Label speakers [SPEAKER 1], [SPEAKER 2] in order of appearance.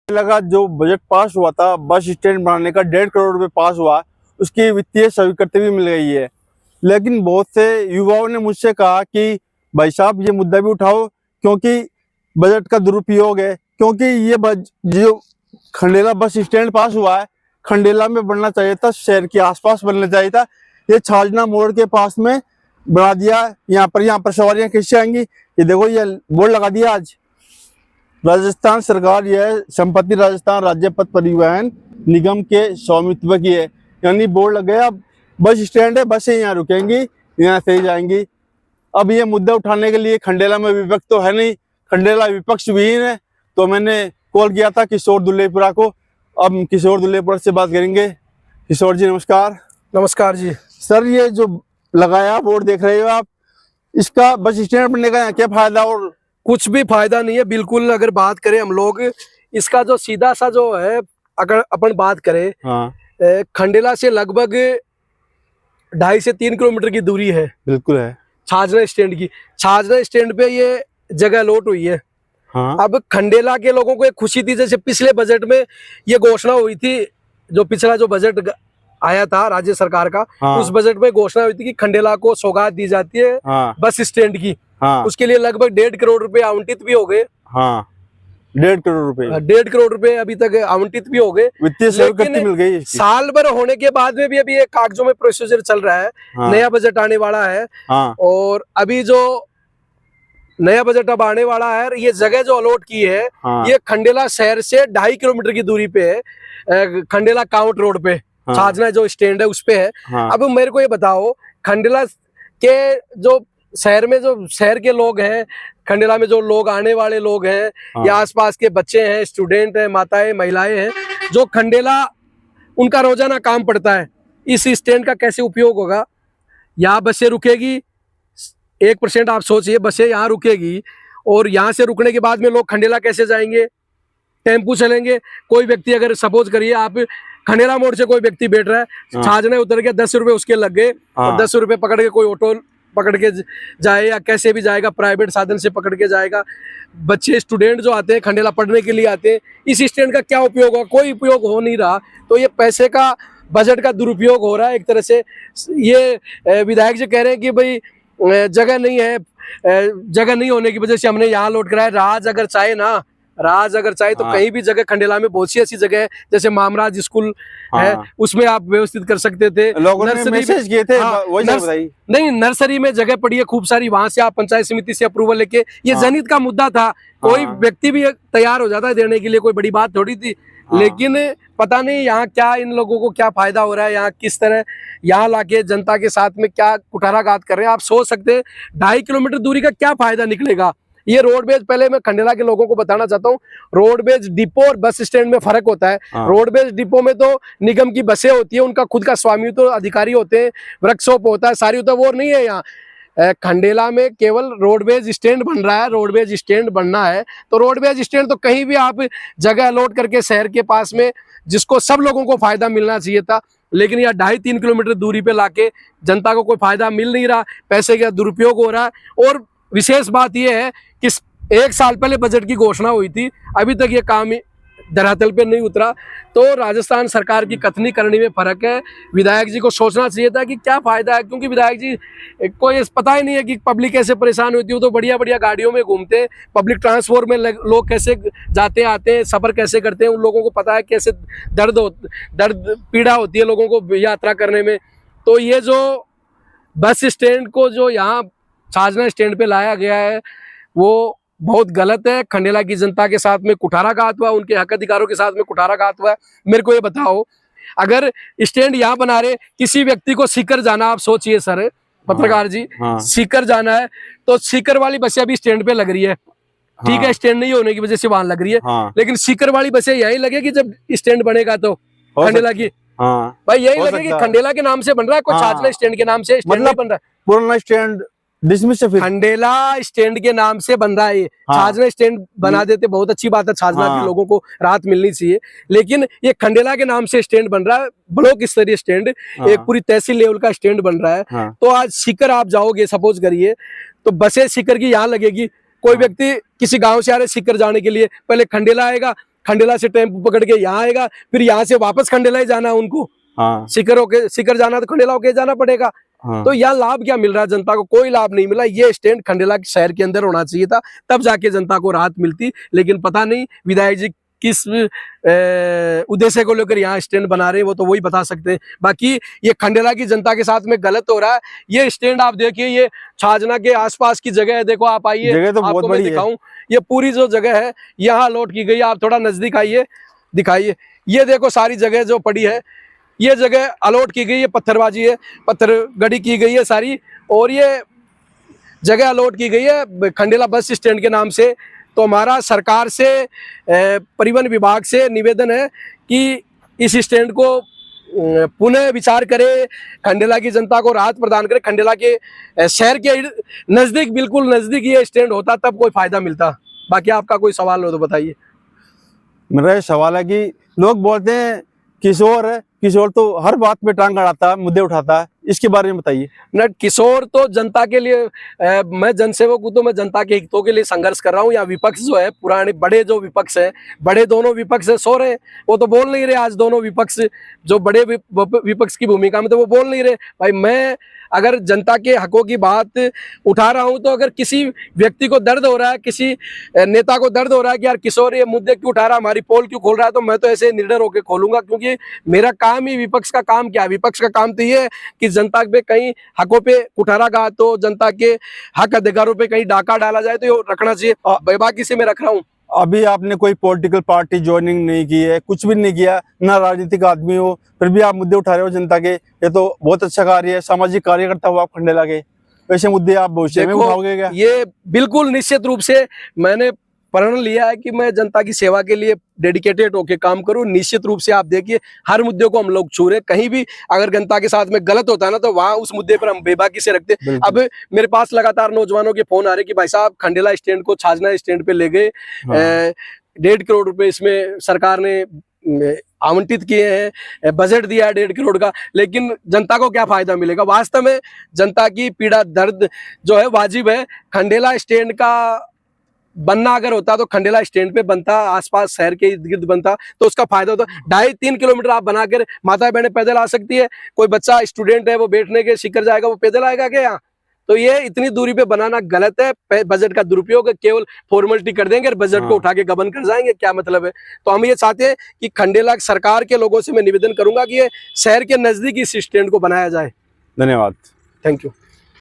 [SPEAKER 1] लगा जो budget pass हुआ था बस स्टैंड बनाने का 1.5 करोड़ रुपए पास हुआ, उसकी वित्तीय स्वीकृति भी मिल गई है। लेकिन बहुत से युवाओं ने मुझसे कहा कि भाई साहब ये मुद्दा भी उठाओ क्योंकि बजट का दुरुपयोग है, क्योंकि ये जो खंडेला बस स्टैंड पास हुआ है, खंडेला में बनना चाहिए था, शहर के आसपास बनना चाहिए था। ये छाजना मोड़ के पास में बना दिया। यहाँ पर सवारियां कैसे आएंगी? ये देखो ये बोर्ड लगा दिया आज। राजस्थान सरकार यह संपत्ति राजस्थान राज्य पथ परिवहन निगम के स्वामित्व की है, यानी बोर्ड लग गया। बस स्टैंड है, बसें यहाँ रुकेंगी, यहाँ से ही जाएंगी। अब ये मुद्दा उठाने के लिए खंडेला में विपक्ष तो है नहीं, खंडेला विपक्ष विहीन है, तो मैंने कॉल किया था किशोर दुल्लेपुरा को। अब किशोर दुल्लेपुरा से बात करेंगे। किशोर जी नमस्कार।
[SPEAKER 2] नमस्कार जी।
[SPEAKER 1] सर ये जो लगाया बोर्ड देख रहे हो आप, इसका बस स्टैंड बनने का क्या फायदा? और
[SPEAKER 2] कुछ भी फायदा नहीं है बिल्कुल। अगर बात करें हम लोग इसका जो सीधा सा जो है, अगर अपन बात करें,
[SPEAKER 1] हाँ
[SPEAKER 2] खंडेला से लगभग 2.5 से 3 किलोमीटर की दूरी है।
[SPEAKER 1] बिल्कुल है।
[SPEAKER 2] छाजना स्टैंड की, छाजना स्टैंड पे ये जगह अलॉट हुई है।
[SPEAKER 1] हाँ।
[SPEAKER 2] अब खंडेला के लोगों को एक खुशी थी, जैसे पिछले बजट में ये घोषणा हुई थी, जो पिछला जो बजट आया था राज्य सरकार का,
[SPEAKER 1] हाँ।
[SPEAKER 2] उस बजट में घोषणा हुई थी कि खंडेला को सौगात दी जाती है
[SPEAKER 1] हाँ।
[SPEAKER 2] बस स्टैंड की।
[SPEAKER 1] हाँ।
[SPEAKER 2] उसके लिए लगभग 1.5 करोड़ रुपए आवंटित भी हो गए।
[SPEAKER 1] हाँ 1.5 करोड़ रुपए,
[SPEAKER 2] 1.5 करोड़ रुपए अभी तक आवंटित भी हो गए।
[SPEAKER 1] वित्तीय स्वीकृति मिल गई इसकी।
[SPEAKER 2] साल भर होने के बाद में भी अभी एक कागजों में प्रोसीजर चल रहा है।
[SPEAKER 1] हाँ।
[SPEAKER 2] नया बजट आने वाला है।
[SPEAKER 1] हाँ।
[SPEAKER 2] और अभी जो नया बजट अब आने वाला है, ये जगह जो अलॉट की है,
[SPEAKER 1] हाँ।
[SPEAKER 2] ये खंडेला शहर से 2.5 किलोमीटर की दूरी पे है, खंडेला काउंट रोड पे।
[SPEAKER 1] हाँ।
[SPEAKER 2] छाजना जो स्टैंड है उस पे है।
[SPEAKER 1] हाँ।
[SPEAKER 2] अब मेरे को ये बताओ, खंडेला के जो शहर के लोग हैं, खंडेला में जो लोग आने वाले लोग हैं,
[SPEAKER 1] हाँ।
[SPEAKER 2] या आसपास के बच्चे हैं, स्टूडेंट हैं, माताएं महिलाएं हैं, जो खंडेला उनका रोजाना काम पड़ता है, इस स्टैंड का कैसे उपयोग होगा? यहाँ बसें रुकेगी, 1% आप सोचिए, बसें यहाँ रुकेगी और यहाँ से रुकने के बाद में लोग खंडेला कैसे जाएंगे? टेम्पू चलेंगे। कोई व्यक्ति, अगर सपोज करिए आप खंडेला मोड़ से कोई व्यक्ति बैठ रहा है,
[SPEAKER 1] हाँ।
[SPEAKER 2] छाजने उतर गया, 10 रुपए उसके लग गए,
[SPEAKER 1] हाँ।
[SPEAKER 2] और 10 रुपए पकड़ के कोई ऑटो पकड़ के जाए या कैसे भी जाएगा, प्राइवेट साधन से पकड़ के जाएगा। बच्चे स्टूडेंट जो आते हैं खंडेला पढ़ने के लिए आते हैं, इस स्टैंड का क्या उपयोग होगा? कोई उपयोग हो नहीं रहा। तो ये पैसे का, बजट का दुरुपयोग हो रहा है एक तरह से। ये विधायक जी कह रहे हैं कि भाई जगह नहीं है, जगह नहीं होने की वजह से हमने यहाँ लोड कराया। राज अगर चाहे तो
[SPEAKER 1] हाँ।
[SPEAKER 2] कहीं भी जगह खंडेला में बहुत सी ऐसी जगह है, जैसे मामराज स्कूल है,
[SPEAKER 1] हाँ।
[SPEAKER 2] उसमें आप व्यवस्थित कर सकते थे।
[SPEAKER 1] लोगों ने मैसेज किए थे,
[SPEAKER 2] हाँ,
[SPEAKER 1] वही बताइए।
[SPEAKER 2] नहीं, नर्सरी में जगह पड़ी है खूब सारी, वहां से आप पंचायत समिति से अप्रूवल लेके, ये
[SPEAKER 1] हाँ।
[SPEAKER 2] जनहित का मुद्दा था, कोई
[SPEAKER 1] हाँ।
[SPEAKER 2] व्यक्ति भी तैयार हो जाता है देने के लिए, कोई बड़ी बात थोड़ी थी।
[SPEAKER 1] हाँ।
[SPEAKER 2] लेकिन पता नहीं यहाँ क्या, इन लोगों को क्या फायदा हो रहा है, यहाँ किस तरह यहाँ लाके जनता के साथ में क्या कुठाराघात कर रहे हैं। आप सोच सकते हैं 2.5 किलोमीटर दूरी का क्या फायदा निकलेगा। ये रोडवेज, पहले मैं खंडेला के लोगों को बताना चाहता हूँ, रोडवेज डिपो और बस स्टैंड में फर्क होता है।
[SPEAKER 1] हाँ।
[SPEAKER 2] रोडवेज डिपो में तो निगम की बसें होती है, उनका खुद का स्वामित्व तो अधिकारी होते हैं, वर्कशॉप होता है, सारी होता है, वो नहीं है यहाँ। खंडेला में केवल रोडवेज स्टैंड बन रहा है। रोडवेज स्टैंड बनना है तो रोडवेज स्टैंड तो कहीं भी आप जगह अलॉट करके शहर के पास में, जिसको सब लोगों को फायदा मिलना चाहिए था, लेकिन यहाँ 2.5-3 किलोमीटर दूरी पे लाके जनता को कोई फायदा मिल नहीं रहा, पैसे का दुरुपयोग हो रहा है। और विशेष बात यह है कि 1 साल पहले बजट की घोषणा हुई थी, अभी तक ये काम धरातल पे नहीं उतरा। तो राजस्थान सरकार की कथनी करनी में फर्क है। विधायक जी को सोचना चाहिए था कि क्या फायदा है, क्योंकि विधायक जी को ये पता ही नहीं है कि पब्लिक कैसे परेशान होती है। तो बढ़िया बढ़िया गाड़ियों में घूमते हैं, पब्लिक ट्रांसपोर्ट में लोग कैसे जाते आते हैं, सफर कैसे करते हैं, उन लोगों को पता है कैसे दर्द पीड़ा होती है लोगों को यात्रा करने में। तो ये जो बस स्टैंड को जो यहाँ छाजना स्टैंड पे लाया गया है, वो बहुत गलत है। खंडेला की जनता के साथ में कुठाराघात हुआ, उनके हक अधिकारों के साथ में कुठाराघात हुआ। मेरे को ये बताओ, अगर स्टैंड यहाँ बना रहे, किसी व्यक्ति को सीकर जाना, आप सोचिए सर पत्रकार जी,
[SPEAKER 1] हाँ।
[SPEAKER 2] सीकर जाना है तो सीकर वाली बसें अभी स्टैंड पे लग रही है, ठीक है, स्टैंड नहीं होने की वजह से वहां लग रही है।
[SPEAKER 1] हाँ।
[SPEAKER 2] लेकिन सीकर वाली बसें यही लगेगी जब स्टैंड बनेगा तो खंडेला की।
[SPEAKER 1] हाँ।
[SPEAKER 2] भाई यही लगेगी, खंडेला के नाम से बन रहा है, कोई छाजना स्टैंड के नाम से स्टैंड नहीं बन रहा है।
[SPEAKER 1] पुराना स्टैंड डिसमिस से, फिर
[SPEAKER 2] खंडेला स्टैंड के नाम से बन रहा है।
[SPEAKER 1] हाँ।
[SPEAKER 2] छाजना स्टैंड बना देते, बहुत अच्छी बात है, छाजना
[SPEAKER 1] हाँ।
[SPEAKER 2] के लोगों को राहत मिलनी चाहिए। लेकिन ये खंडेला के नाम से स्टैंड बन रहा है, ब्लॉक स्तरीय स्टैंड,
[SPEAKER 1] हाँ।
[SPEAKER 2] एक पूरी तहसील लेवल का स्टैंड बन रहा है।
[SPEAKER 1] हाँ।
[SPEAKER 2] तो आज सीकर आप जाओगे, सपोज करिए, तो बसें सीकर की यहाँ लगेगी। कोई व्यक्ति किसी गांव से आ रहे सीकर जाने के लिए, पहले खंडेला आएगा, खंडेला से टेम्पो पकड़ के यहाँ आएगा, फिर यहाँ से वापस खंडेला ही जाना है उनको।
[SPEAKER 1] हाँ
[SPEAKER 2] सीकर जाना तो खंडेला होके जाना पड़ेगा।
[SPEAKER 1] हाँ।
[SPEAKER 2] तो यहाँ लाभ क्या मिल रहा है जनता को? कोई लाभ नहीं मिला। ये स्टैंड खंडेला शहर के अंदर होना चाहिए था, तब जाके जनता को राहत मिलती। लेकिन पता नहीं विधायक जी किस उद्देश्य को लेकर यहाँ स्टैंड बना रहे हैं, वो तो वही बता सकते हैं। बाकी ये खंडेला की जनता के साथ में गलत हो रहा है। ये स्टैंड आप देखिए, ये छाजना के आसपास की जगह है। देखो आप आइए,
[SPEAKER 1] जगह तो बहुत
[SPEAKER 2] आपको मैं
[SPEAKER 1] बड़ी है।
[SPEAKER 2] दिखाऊं। ये पूरी जो जगह है यहाँ अलॉट की गई है। आप थोड़ा नजदीक आइए, दिखाइए। ये देखो सारी जगह जो पड़ी है, ये जगह अलॉट की गई है, पत्थरबाजी है, पत्थर गड़ी की गई है सारी। और ये जगह अलॉट की गई है खंडेला बस स्टैंड के नाम से। तो हमारा सरकार से, परिवहन विभाग से निवेदन है कि इस स्टैंड को पुनः विचार करे, खंडेला की जनता को राहत प्रदान करे। खंडेला के शहर के नजदीक, बिल्कुल नजदीक ये स्टैंड होता तब कोई फायदा मिलता। बाकी आपका कोई सवाल हो तो बताइए।
[SPEAKER 1] मेरा ये सवाल है कि लोग बोलते हैं किशोर है, किशोर तो हर बात में टांग अड़ाता है, मुद्दे उठाता है, इसके बारे में बताइए।
[SPEAKER 2] न, किशोर तो जनता के लिए, मैं जनसेवक हूँ तो मैं जनता के हितों के लिए संघर्ष कर रहा हूँ। या विपक्ष जो है, पुराने बड़े जो विपक्ष है, बड़े दोनों विपक्ष है, सो रहे हैं, वो तो बोल नहीं रहे। आज दोनों विपक्ष जो बड़े विपक्ष की भूमिका में थे वो बोल नहीं रहे। भाई मैं अगर जनता के हकों की बात उठा रहा हूं, तो अगर किसी व्यक्ति को दर्द हो रहा है, किसी नेता को दर्द हो रहा है कि यार किशोर ये मुद्दे क्यों उठा रहा है, हमारी पोल क्यों खोल रहा है, तो मैं तो ऐसे निडर होकर खोलूंगा। क्योंकि मेरा काम ही, विपक्ष का काम क्या है? विपक्ष का काम तो ये है कि जनता पे कहीं हकों पे कुठारा गा, तो जनता के हक अधिकारों पे कहीं डाका डाला जाए तो ये रखना चाहिए। बाकी से मैं रख रहा हूँ।
[SPEAKER 1] अभी आपने कोई पॉलिटिकल पार्टी ज्वाइनिंग नहीं की है, कुछ भी नहीं किया, ना राजनीतिक आदमी हो, फिर भी आप मुद्दे उठा रहे हो जनता के। ये तो बहुत अच्छा कार्य है, सामाजिक कार्यकर्ता हो आप खंडेला के। वैसे मुद्दे आप भविष्य में उठाओगे क्या?
[SPEAKER 2] ये बिल्कुल निश्चित रूप से मैंने प्रण लिया है कि मैं जनता की सेवा के लिए डेडिकेटेड होकर काम करूं। निश्चित रूप से आप देखिए, हर मुद्दे को हम लोग छू रहे। कहीं भी अगर जनता के साथ में गलत होता है ना, तो वहां उस मुद्दे पर हम बेबाकी से रखते। अब मेरे पास लगातार नौजवानों के फोन आ रहे कि भाई साहब खंडेला स्टैंड को छाजना स्टैंड पे ले गए, 1.5 करोड़ रुपए इसमें सरकार ने आवंटित किए हैं, बजट दिया है 1.5 करोड़ का, लेकिन जनता को क्या फायदा मिलेगा? वास्तव में जनता की पीड़ा दर्द जो है वाजिब है। खंडेला स्टैंड का बनना अगर होता तो खंडेला स्टैंड पे बनता, आसपास शहर के इर्द गिर्द बनता, तो उसका फायदा होता। 2.5-3 किलोमीटर आप बनाकर माता बहनें पैदल आ सकती है। कोई बच्चा स्टूडेंट है, वो बैठने के सीकर जाएगा, वो पैदल आएगा क्या यहाँ? तो ये इतनी दूरी पे बनाना गलत है। बजट का दुरुपयोग है, केवल फॉर्मेलिटी कर देंगे और बजट को उठा के गबन कर जाएंगे, क्या मतलब है? तो हम ये चाहते हैं कि खंडेला सरकार के लोगों से मैं निवेदन करूंगा कि ये शहर के नजदीक इस स्टैंड को बनाया जाए।
[SPEAKER 1] धन्यवाद।
[SPEAKER 2] Thank you.